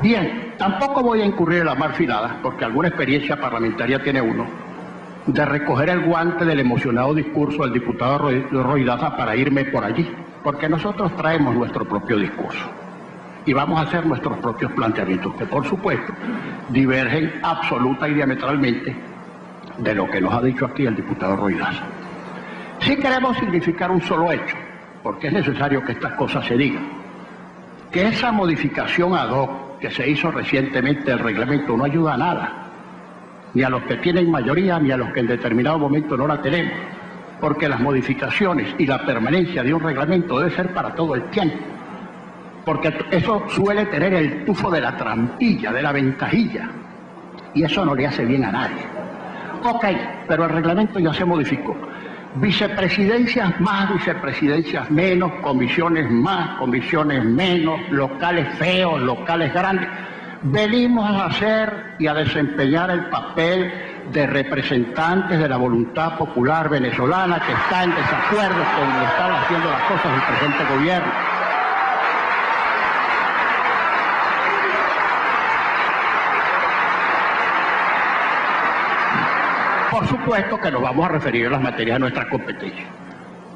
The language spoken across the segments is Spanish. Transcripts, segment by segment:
Bien, tampoco voy a incurrir en la malfilada, porque alguna experiencia parlamentaria tiene uno, de recoger el guante del emocionado discurso del diputado Roy Daza para irme por allí, porque nosotros traemos nuestro propio discurso y vamos a hacer nuestros propios planteamientos, que por supuesto divergen absoluta y diametralmente de lo que nos ha dicho aquí el diputado Roy Daza. Sí queremos significar un solo hecho, porque es necesario que estas cosas se digan, que esa modificación ad hoc que se hizo recientemente del reglamento no ayuda a nada, ni a los que tienen mayoría, ni a los que en determinado momento no la tenemos, porque las modificaciones y la permanencia de un reglamento debe ser para todo el tiempo, porque eso suele tener el tufo de la trampilla, de la ventajilla, y eso no le hace bien a nadie. Ok, pero el reglamento ya se modificó. Vicepresidencias más, vicepresidencias menos, comisiones más, comisiones menos, locales feos, locales grandes. Venimos a hacer y a desempeñar el papel de representantes de la voluntad popular venezolana que está en desacuerdo con lo que están haciendo las cosas del presente gobierno. Por supuesto que nos vamos a referir a las materias de nuestra competencia.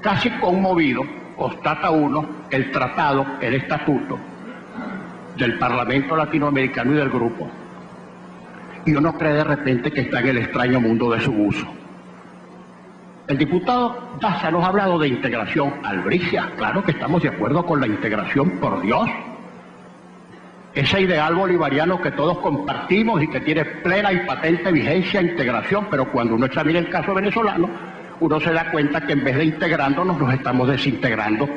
Casi conmovido, constata uno el tratado, el estatuto del Parlamento Latinoamericano y del Grupo, y uno cree de repente que está en el extraño mundo de su uso. El diputado Daza nos ha hablado de integración. Albricia, claro que estamos de acuerdo con la integración, por Dios. Ese ideal bolivariano que todos compartimos y que tiene plena y patente vigencia, integración, pero cuando uno examina el caso venezolano, uno se da cuenta que en vez de integrándonos, nos estamos desintegrando.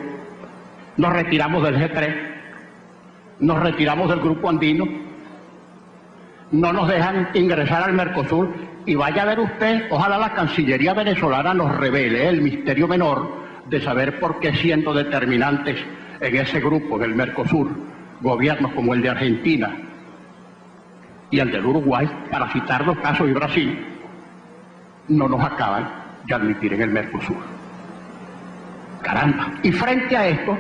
Nos retiramos del G3, nos retiramos del Grupo Andino, no nos dejan ingresar al Mercosur, y vaya a ver usted, ojalá la Cancillería venezolana nos revele el misterio menor de saber por qué, siendo determinantes en ese grupo, en el Mercosur, gobiernos como el de Argentina y el del Uruguay, para citar los casos de Brasil, no nos acaban de admitir en el Mercosur. Caramba. Y frente a esto,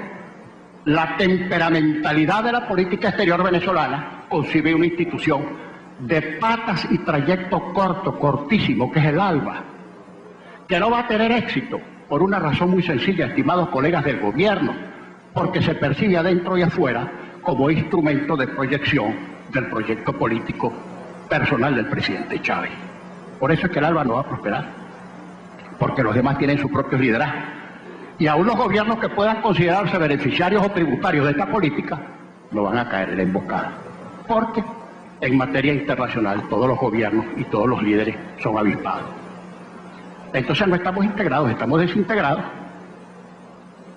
la temperamentalidad de la política exterior venezolana concibe una institución de patas y trayecto corto, cortísimo, que es el ALBA, que no va a tener éxito por una razón muy sencilla, estimados colegas del gobierno, porque se percibe adentro y afuera como instrumento de proyección del proyecto político personal del presidente Chávez. Por eso es que el ALBA no va a prosperar, porque los demás tienen sus propios liderazgos. Y aún los gobiernos que puedan considerarse beneficiarios o tributarios de esta política no van a caer en la emboscada, porque en materia internacional todos los gobiernos y todos los líderes son avispados. Entonces no estamos integrados, estamos desintegrados.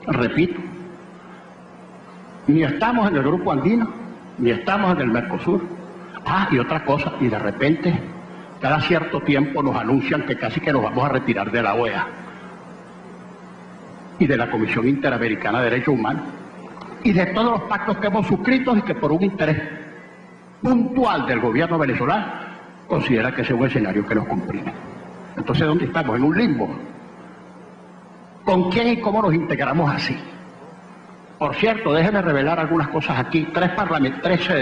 Repito, ni estamos en el Grupo Andino, ni estamos en el Mercosur. Y otra cosa, y de repente, cada cierto tiempo nos anuncian que casi que nos vamos a retirar de la OEA y de la Comisión Interamericana de Derechos Humanos y de todos los pactos que hemos suscrito y que por un interés puntual del gobierno venezolano considera que ese es un escenario que nos comprime. Entonces, ¿dónde estamos? En un limbo. ¿Con quién y cómo nos integramos así? Por cierto, déjenme revelar algunas cosas aquí. Tres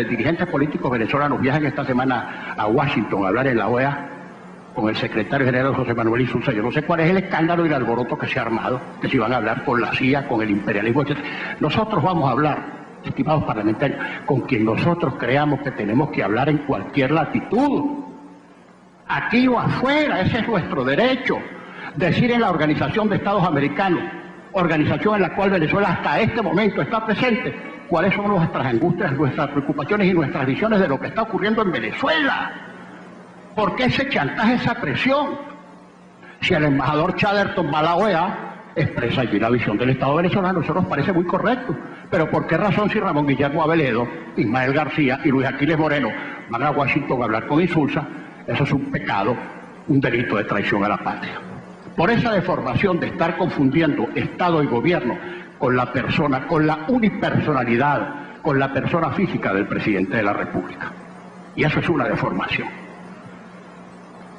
dirigentes políticos venezolanos viajan esta semana a Washington a hablar en la OEA con el secretario general José Manuel Insulza. Yo no sé cuál es el escándalo y el alboroto que se ha armado, que si van a hablar con la CIA, con el imperialismo, etc. Nosotros vamos a hablar, estimados parlamentarios, con quien nosotros creamos que tenemos que hablar en cualquier latitud, aquí o afuera. Ese es nuestro derecho. Decir en la Organización de Estados Americanos, organización en la cual Venezuela hasta este momento está presente, cuáles son nuestras angustias, nuestras preocupaciones y nuestras visiones de lo que está ocurriendo en Venezuela. ¿Por qué ese chantaje, esa presión? Si el embajador Chatterton va a la OEA, expresa allí la visión del Estado venezolano, eso nos parece muy correcto. Pero ¿por qué razón, si Ramón Guillermo Aveledo, Ismael García y Luis Aquiles Moreno van a Washington a hablar con Insulza? Eso es un pecado, un delito de traición a la patria. Por esa deformación de estar confundiendo Estado y gobierno con la persona, con la unipersonalidad, con la persona física del presidente de la República. Y eso es una deformación.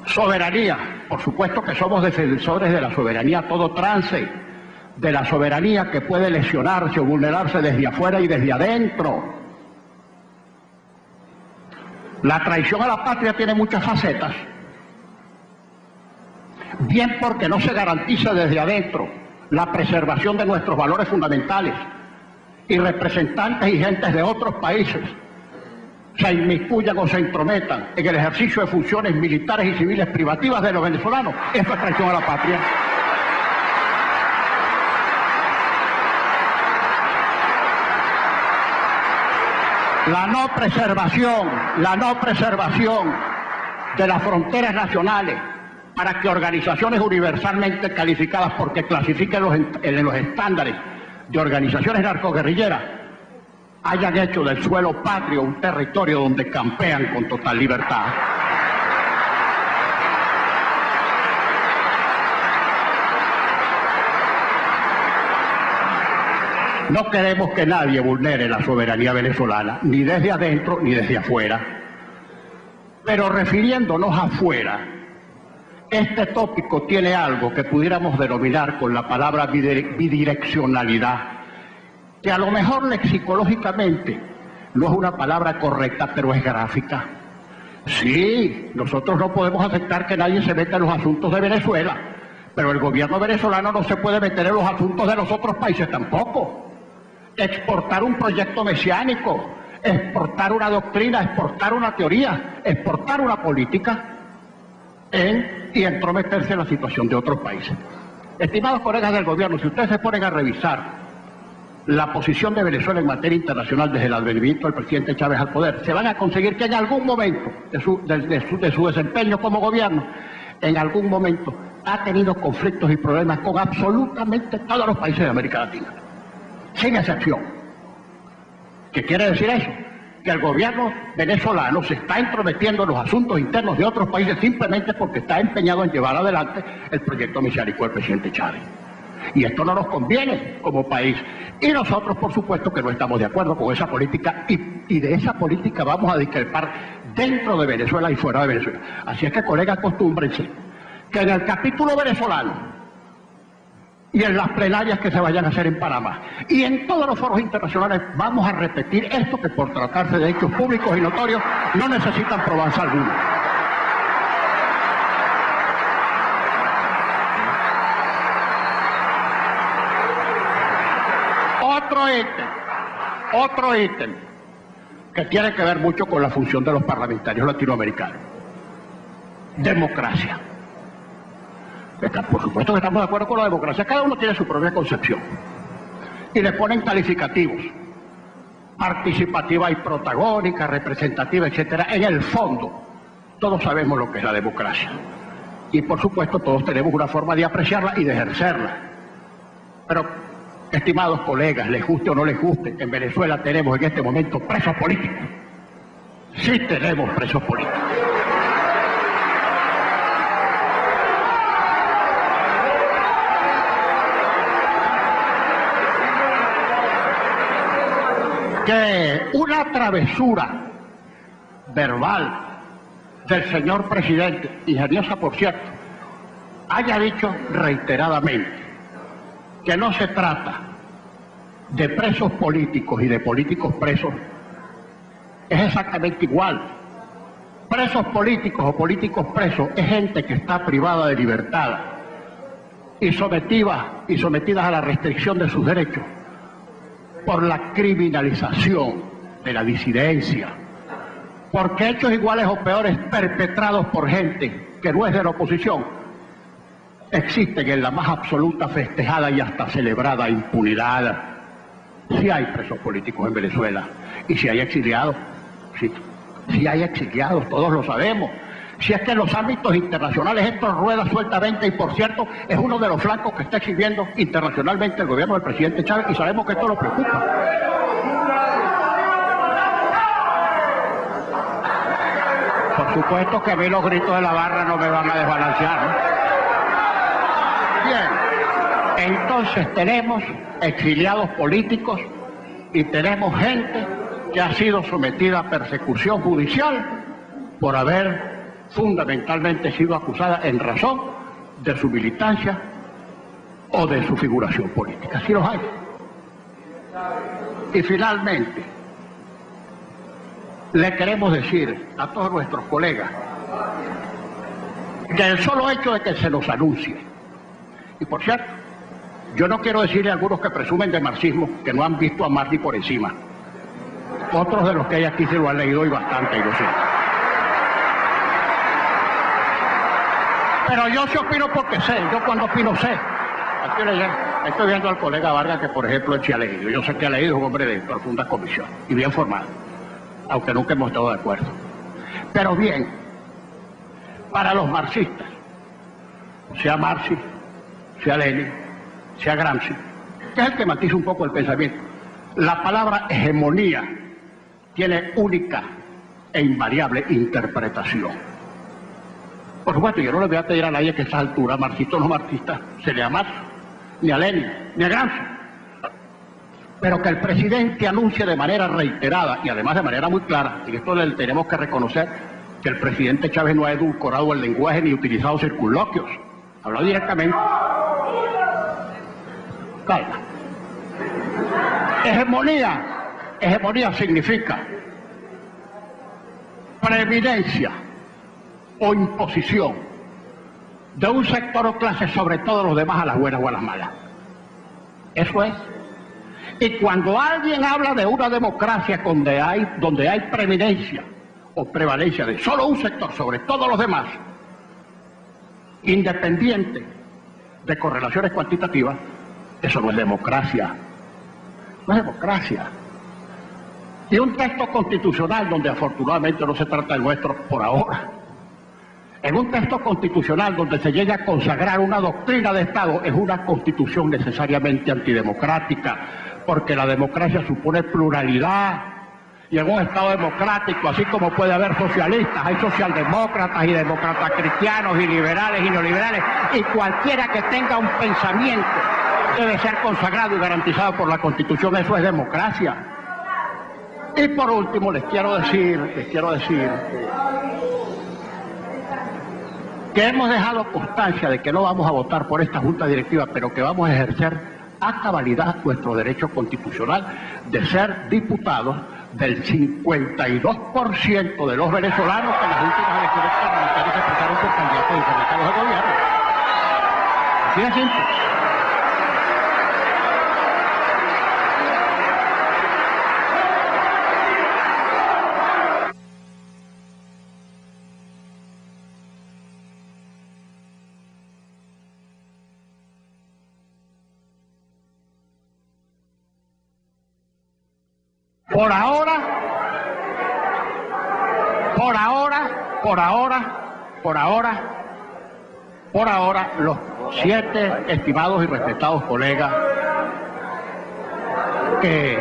Soberanía, por supuesto que somos defensores de la soberanía a todo trance, de la soberanía que puede lesionarse o vulnerarse desde afuera y desde adentro. La traición a la patria tiene muchas facetas, bien porque no se garantiza desde adentro la preservación de nuestros valores fundamentales y representantes y gentes de otros países se inmiscuyan o se entrometan en el ejercicio de funciones militares y civiles privativas de los venezolanos. Eso es traición a la patria. La no preservación de las fronteras nacionales para que organizaciones universalmente calificadas porque clasifiquen en los estándares de organizaciones narcoguerrilleras hayan hecho del suelo patrio un territorio donde campean con total libertad. No queremos que nadie vulnere la soberanía venezolana, ni desde adentro ni desde afuera. Pero refiriéndonos afuera, este tópico tiene algo que pudiéramos denominar con la palabra bidireccionalidad, que a lo mejor lexicológicamente no es una palabra correcta, pero es gráfica. Sí, nosotros no podemos aceptar que nadie se meta en los asuntos de Venezuela, pero el gobierno venezolano no se puede meter en los asuntos de los otros países tampoco. Exportar un proyecto mesiánico, exportar una doctrina, exportar una teoría, exportar una política y entrometerse en la situación de otros países. Estimados colegas del gobierno, si ustedes se ponen a revisar la posición de Venezuela en materia internacional desde el advenimiento del presidente Chávez al poder, se van a conseguir que en algún momento de su desempeño como gobierno, en algún momento ha tenido conflictos y problemas con absolutamente todos los países de América Latina, sin excepción. ¿Qué quiere decir eso? Que el gobierno venezolano se está entrometiendo en los asuntos internos de otros países simplemente porque está empeñado en llevar adelante el proyecto mesiánico del presidente Chávez. Y esto no nos conviene como país. Y nosotros, por supuesto, que no estamos de acuerdo con esa política y de esa política vamos a discrepar dentro de Venezuela y fuera de Venezuela. Así es que, colegas, acostúmbrense que en el capítulo venezolano y en las plenarias que se vayan a hacer en Panamá y en todos los foros internacionales vamos a repetir esto, que por tratarse de hechos públicos y notorios no necesitan probanza alguna. Otro ítem que tiene que ver mucho con la función de los parlamentarios latinoamericanos: democracia. Por supuesto que estamos de acuerdo con la democracia, cada uno tiene su propia concepción y le ponen calificativos: participativa y protagónica, representativa, etcétera. En el fondo todos sabemos lo que es la democracia y por supuesto todos tenemos una forma de apreciarla y de ejercerla. Pero, estimados colegas, les guste o no les guste, en Venezuela tenemos en este momento presos políticos. Sí tenemos presos políticos. Que una travesura verbal del señor presidente, ingeniosa por cierto, haya dicho reiteradamente que no se trata de presos políticos y de políticos presos, es exactamente igual. Presos políticos o políticos presos es gente que está privada de libertad y sometidas a la restricción de sus derechos por la criminalización de la disidencia, porque hechos iguales o peores perpetrados por gente que no es de la oposición existen en la más absoluta, festejada y hasta celebrada impunidad. Sí hay presos políticos en Venezuela y si hay exiliados, sí hay exiliados, todos lo sabemos. Si es que en los ámbitos internacionales esto rueda sueltamente y por cierto es uno de los flancos que está exhibiendo internacionalmente el gobierno del presidente Chávez y sabemos que esto lo preocupa. Por supuesto que a mí los gritos de la barra no me van a desbalancear, ¿no? Bien, entonces tenemos exiliados políticos y tenemos gente que ha sido sometida a persecución judicial por haber fundamentalmente sido acusada en razón de su militancia o de su figuración política. Así los hay. Y finalmente, le queremos decir a todos nuestros colegas que el solo hecho de que se nos anuncie, y por cierto, yo no quiero decirle a algunos que presumen de marxismo que no han visto a Marx ni por encima. Otros de los que hay aquí se lo han leído y bastante, y lo sé. Pero yo sí opino porque sé, yo cuando opino sé. Estoy viendo al colega Vargas que, por ejemplo, él sí ha leído. Yo sé que ha leído, es un hombre de profunda convicción y bien formado, aunque nunca hemos estado de acuerdo. Pero bien, para los marxistas, sea Marx, sea Lenin, sea Gramsci, que es el que matiza un poco el pensamiento, la palabra hegemonía tiene única e invariable interpretación. Por supuesto, yo no le voy a pedir a nadie que a esta altura, marxista o no marxista, se lea Marx, ni a Lenin, ni a Gramsci. Pero que el presidente anuncie de manera reiterada y además de manera muy clara, y esto le tenemos que reconocer, que el presidente Chávez no ha edulcorado el lenguaje ni utilizado circunloquios. Habló directamente. Calma. Hegemonía significa preeminencia o imposición de un sector o clase sobre todos los demás, a las buenas o a las malas. Eso es. Y cuando alguien habla de una democracia donde hay preeminencia o prevalencia de solo un sector sobre todos los demás, independiente de correlaciones cuantitativas, eso no es democracia. No es democracia. Y un texto constitucional donde afortunadamente no se trata del nuestro por ahora, en un texto constitucional donde se llega a consagrar una doctrina de Estado, es una constitución necesariamente antidemocrática, porque la democracia supone pluralidad, y en un Estado democrático, así como puede haber socialistas, hay socialdemócratas y demócratas cristianos y liberales y neoliberales, y cualquiera que tenga un pensamiento debe ser consagrado y garantizado por la Constitución. Eso es democracia. Y por último les quiero decir que hemos dejado constancia de que no vamos a votar por esta Junta Directiva, pero que vamos a ejercer a cabalidad nuestro derecho constitucional de ser diputados del 52% de los venezolanos que en las últimas elecciones parlamentarias se expresaron por candidatos intermediarios de gobierno. Así de simple. Por ahora, los 7 estimados y respetados colegas que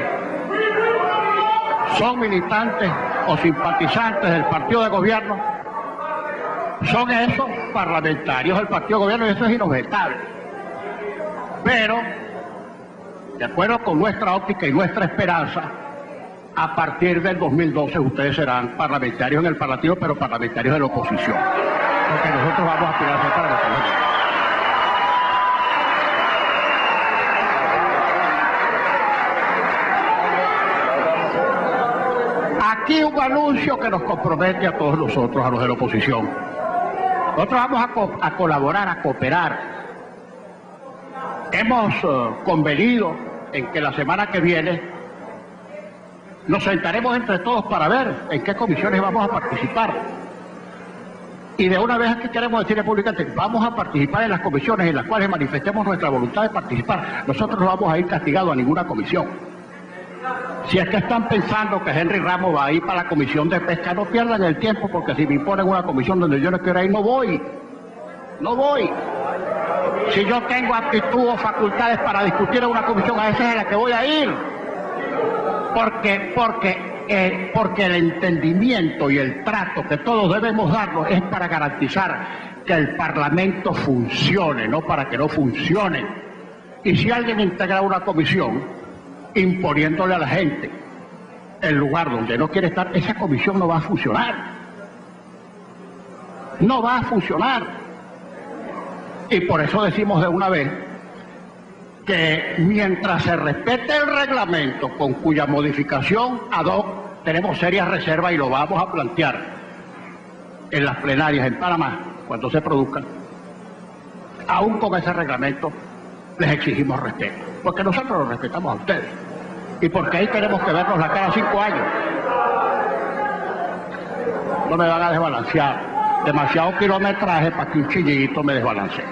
son militantes o simpatizantes del partido de gobierno son esos parlamentarios del partido de gobierno, y eso es inobjetable. Pero, de acuerdo con nuestra óptica y nuestra esperanza, a partir del 2012 ustedes serán parlamentarios en el Parlamento, pero parlamentarios de la oposición, porque nosotros vamos a aspirar a ser parlamentarios. Aquí un anuncio que nos compromete a todos nosotros, a los de la oposición. Nosotros vamos a colaborar, a cooperar. Hemos convenido en que la semana que viene nos sentaremos entre todos para ver en qué comisiones vamos a participar. Y de una vez aquí queremos decirle públicamente, vamos a participar en las comisiones en las cuales manifestemos nuestra voluntad de participar. Nosotros no vamos a ir castigados a ninguna comisión. Si es que están pensando que Henry Ramos va a ir para la comisión de pesca, no pierdan el tiempo, porque si me imponen una comisión donde yo no quiero ir, no voy. No voy. Si yo tengo aptitud o facultades para discutir en una comisión, a esa es a la que voy a ir. Porque el entendimiento y el trato que todos debemos darnos es para garantizar que el Parlamento funcione, no para que no funcione. Y si alguien integra una comisión imponiéndole a la gente el lugar donde no quiere estar, esa comisión no va a funcionar. No va a funcionar. Y por eso decimos de una vez que mientras se respete el reglamento, con cuya modificación ad hoc tenemos serias reservas y lo vamos a plantear en las plenarias en Panamá, cuando se produzcan. Aún con ese reglamento les exigimos respeto, porque nosotros los respetamos a ustedes y porque ahí tenemos que vernos la cara 5 años. No me van a desbalancear, demasiado kilometraje para que un chillito me desbalancee.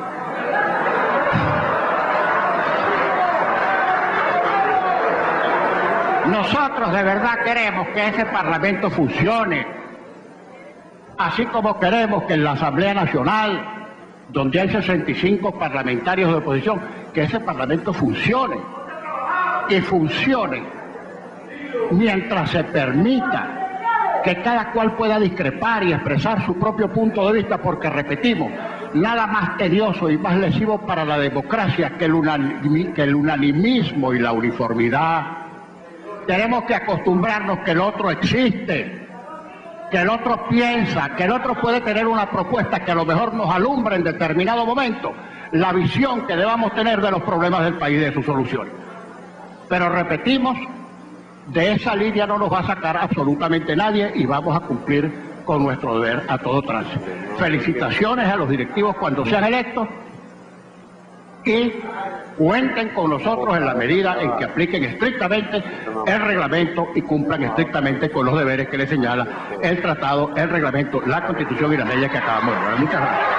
Nosotros de verdad queremos que ese Parlamento funcione, así como queremos que en la Asamblea Nacional, donde hay 65 parlamentarios de oposición, que ese Parlamento funcione, y funcione mientras se permita que cada cual pueda discrepar y expresar su propio punto de vista, porque repetimos, nada más tedioso y más lesivo para la democracia que el unanimismo y la uniformidad. Tenemos que acostumbrarnos que el otro existe, que el otro piensa, que el otro puede tener una propuesta que a lo mejor nos alumbra en determinado momento la visión que debamos tener de los problemas del país y de sus soluciones. Pero repetimos, de esa línea no nos va a sacar absolutamente nadie y vamos a cumplir con nuestro deber a todo trance. Felicitaciones a los directivos cuando sean electos y cuenten con nosotros en la medida en que apliquen estrictamente el reglamento y cumplan estrictamente con los deberes que les señala el tratado, el reglamento, la Constitución y las leyes que acabamos de ver. Muchas gracias.